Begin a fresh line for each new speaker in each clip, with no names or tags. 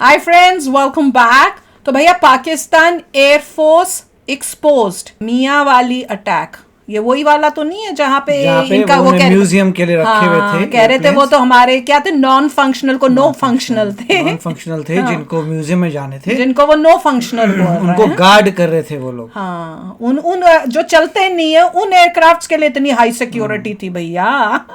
Hi friends, welcome back. तो भैया Pakistan air force exposed मियाँ वाली अटैक, ये वही वाला तो नहीं है जहाँ पे इनका वो
म्यूजियम के लिए रखे हुए थे।
कह रहे थे वो तो हमारे क्या थे, नॉन फंक्शनल को नो फंक्शनल थे,
नॉन फंक्शनल थे जिनको म्यूजियम में जाने थे,
जिनको वो नो फंक्शनल
उनको गार्ड कर रहे थे वो लोग।
हाँ, उन जो चलते नहीं है उन एयरक्राफ्ट्स के लिए इतनी हाई सिक्योरिटी थी भैया।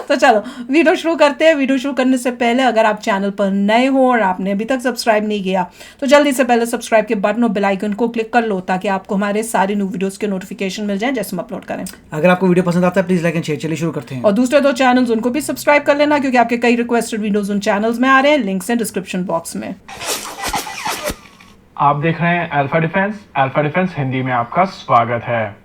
तो चलो वीडियो शुरू करते हैं। वीडियो शुरू करने से पहले अगर आप चैनल पर नए हो और आपने अभी तक सब्सक्राइब नहीं किया तो जल्दी से पहले सब्सक्राइब के बटन और बेल आइकन को क्लिक कर लो ताकि आपको हमारे सारी न्यू वीडियोस के नोटिफिकेशन मिल जाए जैसे हम अपलोड करें।
अगर आपको वीडियो पसंद आता है प्लीज लाइक एंड शेयर। चलिए शुरू करते हैं।
और दूसरे दो चैनल्स उनको भी सब्सक्राइब कर लेना क्योंकि आपके कई रिक्वेस्टेड वीडियोस उन चैनल्स में आ रहे हैं, लिंक्स हैं डिस्क्रिप्शन बॉक्स में।
आप देख रहे हैं alpha defence. Alpha defence Hindi में आपका स्वागत है।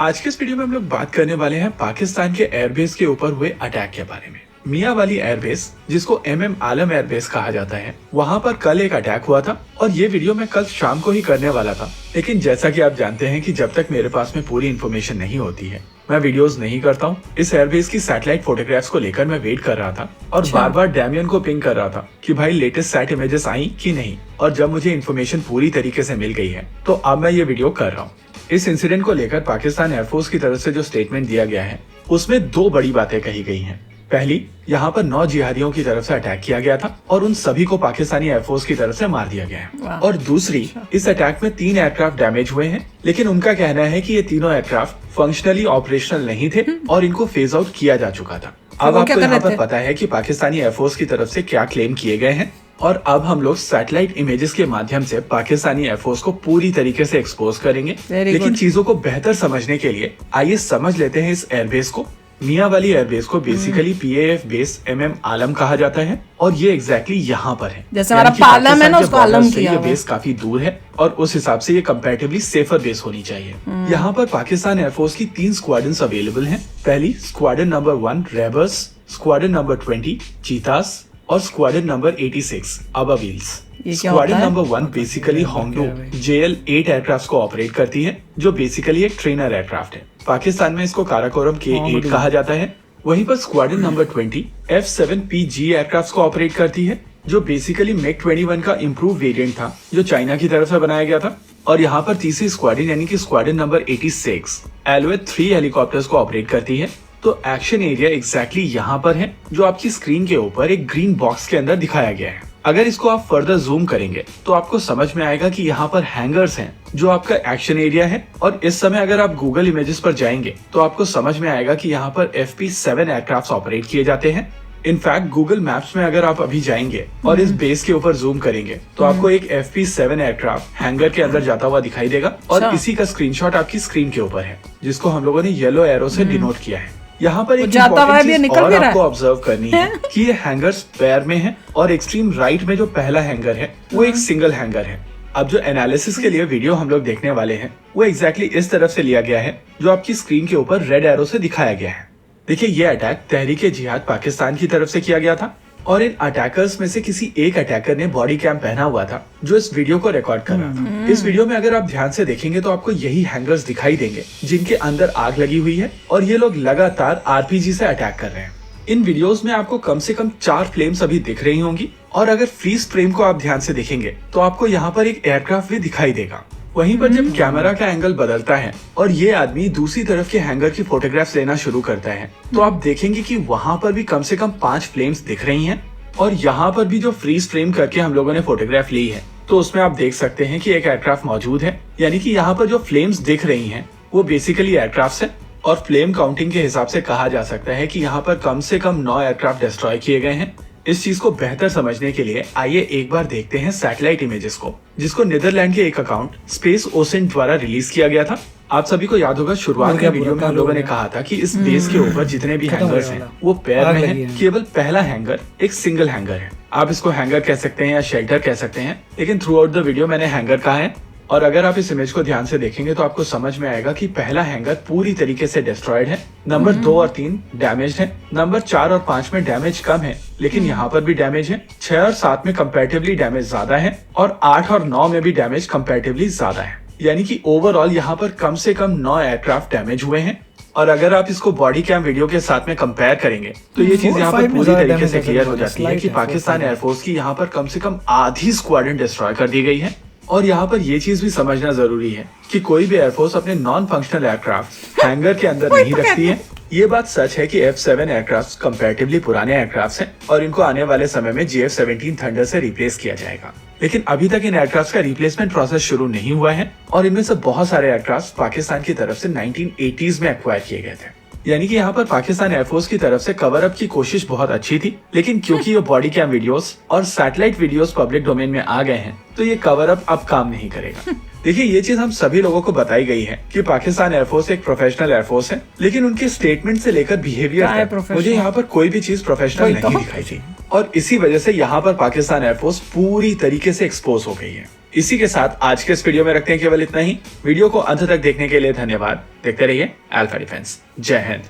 आज के इस वीडियो में हम लोग बात करने वाले हैं पाकिस्तान के एयरबेस के ऊपर हुए अटैक के बारे में। मियाँ वाली एयरबेस, जिसको MM आलम एयरबेस कहा जाता है, वहाँ पर कल एक अटैक हुआ था और ये वीडियो मैं कल शाम को ही करने वाला था, लेकिन जैसा कि आप जानते हैं कि जब तक मेरे पास में पूरी इन्फॉर्मेशन नहीं होती है मैं वीडियोस नहीं करता हूँ। इस एयरबेस की सैटेलाइट फोटोग्राफ्स को लेकर मैं वेट कर रहा था और बार बार डैमियन को पिंग कर रहा था कि भाई लेटेस्ट सैट इमेजेस आई कि नहीं। और जब मुझे इन्फॉर्मेशन पूरी तरीके से मिल गई है तो अब मैं ये वीडियो कर रहा हूँ। इस इंसिडेंट को लेकर पाकिस्तान एयरफोर्स की तरफ से जो स्टेटमेंट दिया गया है उसमें दो बड़ी बातें कही गई हैं। पहली, यहाँ पर 9 जिहादियों की तरफ से अटैक किया गया था और उन सभी को पाकिस्तानी एयरफोर्स की तरफ से मार दिया गया है। और दूसरी, इस अटैक में 3 एयरक्राफ्ट डैमेज हुए हैं, लेकिन उनका कहना है कि ये तीनों एयरक्राफ्ट फंक्शनली ऑपरेशनल नहीं थे और इनको फेज आउट किया जा चुका था। अब आपको यहाँ पर पता है कि पाकिस्तानी एयरफोर्स की तरफ से क्या क्लेम किए गए हैं और अब हम लोग सैटेलाइट इमेजेस के माध्यम से पाकिस्तानी एयरफोर्स को पूरी तरीके से एक्सपोज करेंगे। लेकिन चीजों को बेहतर समझने के लिए आइए समझ लेते हैं इस एयरबेस को। मियाँ वाली एयरबेस को बेसिकली PAF बेस MM आलम कहा जाता है और ये एग्जैक्टली यहाँ पर है।
जैसे हमारा पालम है ना, उसको आलम किया
ये बेस काफी दूर है और उस हिसाब से ये कंपैरेटिवली सेफर बेस होनी चाहिए। यहाँ पर पाकिस्तान एयरफोर्स की 3 स्क्वाड्रन्स अवेलेबल हैं। पहली squadron number 1 rebels, squadron number 20 cheetahs और स्क्वाड्रन नंबर 86 अबाविल्स। Squadron number 1 basically Hongdu JL-8 aircraft को ऑपरेट करती है जो बेसिकली एक ट्रेनर एयरक्राफ्ट है। पाकिस्तान में इसको काराकोरम K-8 कहा जाता है। वहीं पर स्क्वाड्रन नंबर 20 F-7PG एयरक्राफ्ट को ऑपरेट करती है जो बेसिकली MiG-21 का इम्प्रूव वेरिएंट था जो चाइना की तरफ से बनाया गया था। और यहाँ पर तीसरी स्क्वाड्रन यानी कि स्क्वाड्रन नंबर 86 Alouette-3 हेलीकॉप्टर्स को ऑपरेट करती है। तो एक्शन एरिया एग्जैक्टली यहाँ पर है जो आपकी स्क्रीन के ऊपर एक ग्रीन बॉक्स के अंदर दिखाया गया है। अगर इसको आप फर्दर जूम करेंगे तो आपको समझ में आएगा कि यहाँ पर हैंगर्स हैं जो आपका एक्शन एरिया है। और इस समय अगर आप गूगल इमेजेस पर जाएंगे तो आपको समझ में आएगा कि यहाँ पर FP-7 एयरक्राफ्ट ऑपरेट किए जाते हैं। इनफैक्ट गूगल मैप्स में अगर आप अभी जाएंगे और इस बेस के ऊपर जूम करेंगे तो आपको एक FP-7 एयरक्राफ्ट हैंगर के अंदर जाता हुआ दिखाई देगा और इसी का स्क्रीनशॉट आपकी स्क्रीन के ऊपर है जिसको हम लोगों ने येलो एरो से डिनोट किया है। यहाँ पर एक इम्पोर्टेंट चीज और आपको ऑब्जर्व करनी है कि ये हैंगर्स पैर में है और एक्सट्रीम राइट में जो पहला हैंगर है वो एक सिंगल हैंगर है। अब जो एनालिसिस के लिए वीडियो हम लोग देखने वाले हैं वो एग्जैक्टली इस तरफ से लिया गया है जो आपकी स्क्रीन के ऊपर रेड एरो से दिखाया गया है। देखिए, ये अटैक तहरीक-ए-जिहाद पाकिस्तान की तरफ से किया गया था और इन अटैकर्स में से किसी एक अटैकर ने बॉडी कैम पहना हुआ था जो इस वीडियो को रिकॉर्ड कर रहा था। इस वीडियो में अगर आप ध्यान से देखेंगे तो आपको यही हैंगर्स दिखाई देंगे जिनके अंदर आग लगी हुई है और ये लोग लगातार RPG से अटैक कर रहे हैं। इन वीडियोस में आपको कम से कम 4 फ्लेम्स अभी दिख रही होंगी और अगर फ्रीज फ्रेम को आप ध्यान से देखेंगे तो आपको यहाँ पर एक एयरक्राफ्ट भी दिखाई देगा। वहीं पर जब कैमरा का एंगल बदलता है और ये आदमी दूसरी तरफ के हैंगर की फोटोग्राफ्स लेना शुरू करता है तो आप देखेंगे कि वहाँ पर भी कम से कम 5 फ्लेम्स दिख रही हैं। और यहाँ पर भी जो फ्रीज फ्रेम करके हम लोगों ने फोटोग्राफ ली है तो उसमें आप देख सकते हैं कि एक एयरक्राफ्ट मौजूद है। यानी कि यहाँ पर जो फ्लेम्स दिख रही हैं वो बेसिकली एयरक्राफ्ट है और फ्लेम काउंटिंग के हिसाब से कहा जा सकता है कि यहाँ पर कम से कम 9 एयरक्राफ्ट डिस्ट्रॉय किए गए हैं। इस चीज को बेहतर समझने के लिए आइए एक बार देखते हैं सैटेलाइट इमेजेस को जिसको नीदरलैंड के एक अकाउंट स्पेस ओसेंट द्वारा रिलीज किया गया था। आप सभी को याद होगा शुरुआत के वीडियो में हम लोगों ने कहा था कि इस बेस के ऊपर जितने भी हैंगर्स हैं वो पैर में हैं। केवल पहला हैंगर एक सिंगल हैंगर है। आप इसको हैंगर कह सकते हैं या शेल्टर कह सकते हैं, लेकिन थ्रू आउट द वीडियो मैंने हैंगर कहा है। और अगर आप इस इमेज को ध्यान से देखेंगे तो आपको समझ में आएगा कि पहला हैंगर पूरी तरीके से डिस्ट्रॉयड है। नंबर 2 और 3 डैमेज है। नंबर 4 और 5 में डैमेज कम है लेकिन यहाँ पर भी डैमेज है। 6 और 7 में कंपैरेटिवली डैमेज ज्यादा है और 8 और 9 में भी डैमेज कंपैरेटिवली ज्यादा है। यानी कि ओवरऑल यहाँ पर कम से कम 9 एयरक्राफ्ट डैमेज हुए हैं और अगर आप इसको बॉडी कैम वीडियो के साथ में कंपेयर करेंगे तो ये चीज यहाँ पर पूरी तरीके से क्लियर हो जाती है कि पाकिस्तान एयरफोर्स की यहाँ पर कम से कम आधी स्क्वाड्रन डिस्ट्रॉय कर दी गई है। और यहाँ पर ये चीज भी समझना जरूरी है कि कोई भी एयरफोर्स अपने नॉन फंक्शनल एयरक्राफ्ट हैंगर के अंदर नहीं रखती है। ये बात सच है कि F7 एयरक्राफ्ट कंपैरेटिवली पुराने एयरक्राफ्ट हैं और इनको आने वाले समय में GF-17 थंडर से रिप्लेस किया जाएगा, लेकिन अभी तक इन एयरक्राफ्ट का रिप्लेसमेंट प्रोसेस शुरू नहीं हुआ है और इनमें से बहुत सारे एयरक्राफ्ट पाकिस्तान की तरफ से 1980s में एक्वायर किए गए थे। यानी कि यहाँ पर पाकिस्तान एयरफोर्स की तरफ से कवर अप की कोशिश बहुत अच्छी थी, लेकिन क्योंकि ये बॉडी कैम वीडियोस और सैटेलाइट वीडियोस पब्लिक डोमेन में आ गए हैं तो ये कवर अप अब काम नहीं करेगा। देखिए, ये चीज हम सभी लोगों को बताई गई है कि पाकिस्तान एयरफोर्स एक प्रोफेशनल एयरफोर्स है, लेकिन उनके स्टेटमेंट से लेकर बिहेवियर तक मुझे यहाँ पर कोई भी चीज प्रोफेशनल नहीं दिखाई दी और इसी वजह से यहाँ पर पाकिस्तान एयरफोर्स पूरी तरीके से एक्सपोज हो गई है। इसी के साथ आज के इस वीडियो में रखते हैं केवल इतना ही। वीडियो को अंत तक देखने के लिए धन्यवाद। देखते रहिए अल्फा डिफेंस। जय हिंद।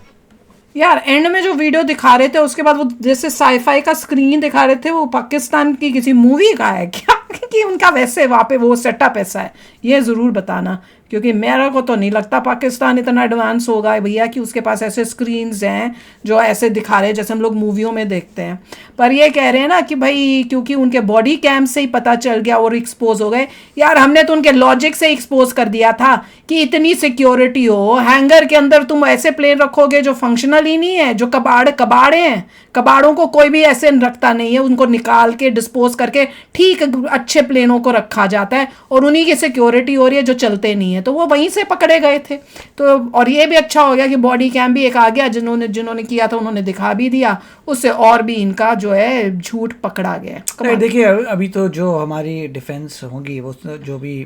यार एंड में जो वीडियो दिखा रहे थे उसके बाद वो जैसे साईफाई का स्क्रीन दिखा रहे थे, वो पाकिस्तान की किसी मूवी का है क्या कि उनका वैसे वहाँ पे वो सेटअप ऐसा है, ये ज़रूर बताना, क्योंकि मेरा को तो नहीं लगता पाकिस्तान इतना एडवांस होगा भैया कि उसके पास ऐसे स्क्रीन्स हैं जो ऐसे दिखा रहे हैं जैसे हम लोग मूवियों में देखते हैं। पर ये कह रहे हैं ना कि भाई क्योंकि उनके बॉडी कैम से ही पता चल गया और एक्सपोज हो गए। यार हमने तो उनके लॉजिक से एक्सपोज कर दिया था कि इतनी सिक्योरिटी हो, हैंगर के अंदर तुम ऐसे प्लेन रखोगे जो फंक्शनल ही नहीं है, जो कबाड़े हैं, कबाड़ों को कोई भी ऐसे रखता नहीं है, उनको निकाल के डिस्पोज करके ठीक अच्छे प्लेनों को रखा जाता है और उन्हीं की सिक्योरिटी हो रही है जो चलते नहीं है, तो वो वहीं से पकड़े गए थे। तो और ये भी अच्छा हो गया कि बॉडी कैम भी एक आ गया, जिन्होंने किया था उन्होंने दिखा भी दिया, उससे और भी इनका जो है झूठ पकड़ा गया।
देखिए, अभी तो जो हमारी डिफेंस होगी वो जो भी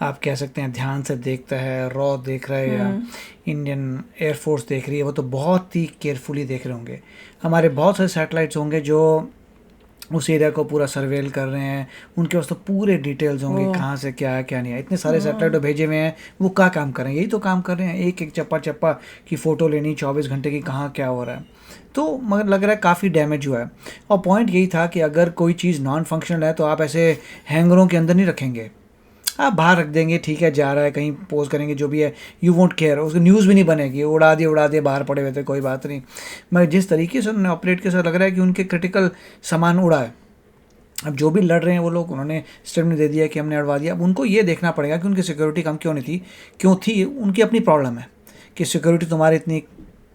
आप कह सकते हैं ध्यान से देखता है, रॉ देख रहा है या इंडियन एयरफोर्स देख रही है, वो तो बहुत ही केयरफुली देख रहे होंगे। हमारे बहुत सारे सैटेलाइट्स होंगे जो उस एरिया को पूरा सर्वेल कर रहे हैं, उनके पास तो पूरे डिटेल्स होंगे कहाँ से क्या है क्या नहीं है। इतने सारे सैटेलाइट भेजे हुए हैं, वो क्या काम कर रहे हैं? यही तो काम कर रहे हैं, एक एक चप्पा की फ़ोटो लेनी 24 घंटे की, कहाँ क्या हो रहा है। तो मगर लग रहा है काफ़ी डैमेज हुआ है। और पॉइंट यही था कि अगर कोई चीज़ नॉन फंक्शनल है तो आप ऐसे हैंगरों के अंदर नहीं रखेंगे, आप बाहर रख देंगे, ठीक है, जा रहा है कहीं पोज करेंगे जो भी है, यू वोंट केयर, उसकी न्यूज़ भी नहीं बनेगी, उड़ा दिए बाहर पड़े हुए थे, कोई बात नहीं। मगर जिस तरीके से उन्होंने ऑपरेट किया, लग रहा है कि उनके क्रिटिकल सामान उड़ा है। अब जो भी लड़ रहे हैं वो लोग, उन्होंने स्टेटमेंट दे दिया कि हमने अड़वा दिया। अब उनको ये देखना पड़ेगा कि उनकी सिक्योरिटी कम क्यों नहीं थी, क्यों थी, उनकी अपनी प्रॉब्लम है कि सिक्योरिटी तुम्हारी इतनी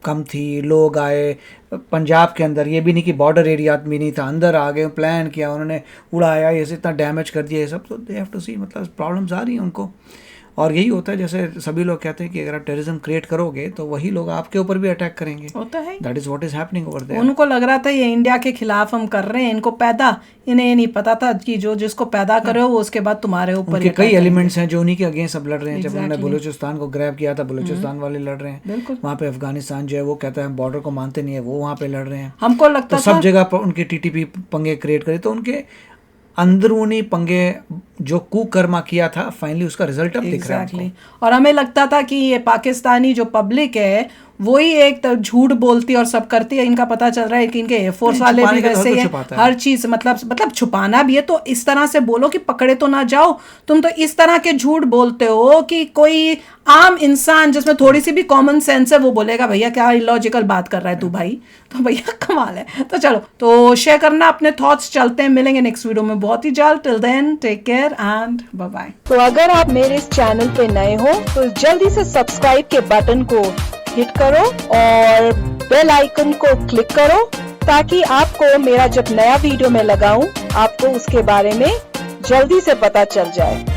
कम थी। लोग आए पंजाब के अंदर, ये भी नहीं कि बॉर्डर एरिया भी नहीं था, अंदर आ गए, प्लान किया, उन्होंने उड़ाया, ये इतना डैमेज कर दिया, ये सब। तो दे हैव टू सी, मतलब प्रॉब्लम्स आ रही हैं उनको। और यही होता है, जैसे सभी लोग कहते हैं कि अगर आप टेररिज्म क्रिएट करोगे तो वही लोग आपके ऊपर भी अटैक करेंगे।
होता है,
that is what is happening over there.
उनको लग रहा था ये इंडिया के खिलाफ हम कर रहे हैं, इनको इन्हें ये नहीं पता था कि जो जिसको पैदा करे हो वो उसके बाद तुम्हारे ऊपर
कई एलिमेंट्स हैं जो उन्हीं के अगेंस्ट सब लड़ रहे हैं। जब उन्होंने बलूचिस्तान को ग्रैब किया था, बलूचिस्तान वाले लड़ रहे हैं, वहाँ पे अफगानिस्तान जो है वो कहता है बॉर्डर को मानते नहीं है, वो वहाँ पे लड़ रहे हैं।
हमको लगता
था सब जगह उनके टीटीपी पंगे क्रिएट करे, तो उनके अंदरूनी पंगे जो कुकर्मा किया था, फाइनली उसका रिजल्ट अब दिख रहा है।
और हमें लगता था कि ये पाकिस्तानी जो पब्लिक है वही एक झूठ बोलती और सब करती है। इनका पता चल रहा है कि इनके एयरफोर्स वाले भी वैसे ही हर चीज मतलब छुपाना भी है तो इस तरह से बोलो कि पकड़े तो ना जाओ। तुम तो इस तरह के झूठ बोलते हो कि कोई आम इंसान जिसमें थोड़ी सी भी कॉमन सेंस है वो बोलेगा भैया क्या इलॉजिकल बात कर रहा है तू भाई। तो भैया कमाल है। तो चलो, तो शेयर करना अपने थॉट्स। चलते हैं, मिलेंगे नेक्स्ट वीडियो में बहुत ही जल्द। Till then take care and bye bye.
तो अगर आप मेरे इस चैनल पे नए हो तो जल्दी से सब्सक्राइब के बटन को हिट करो और बेल आइकन को क्लिक करो ताकि आपको मेरा जब नया वीडियो मैं लगाऊं आपको उसके बारे में जल्दी से पता चल जाए।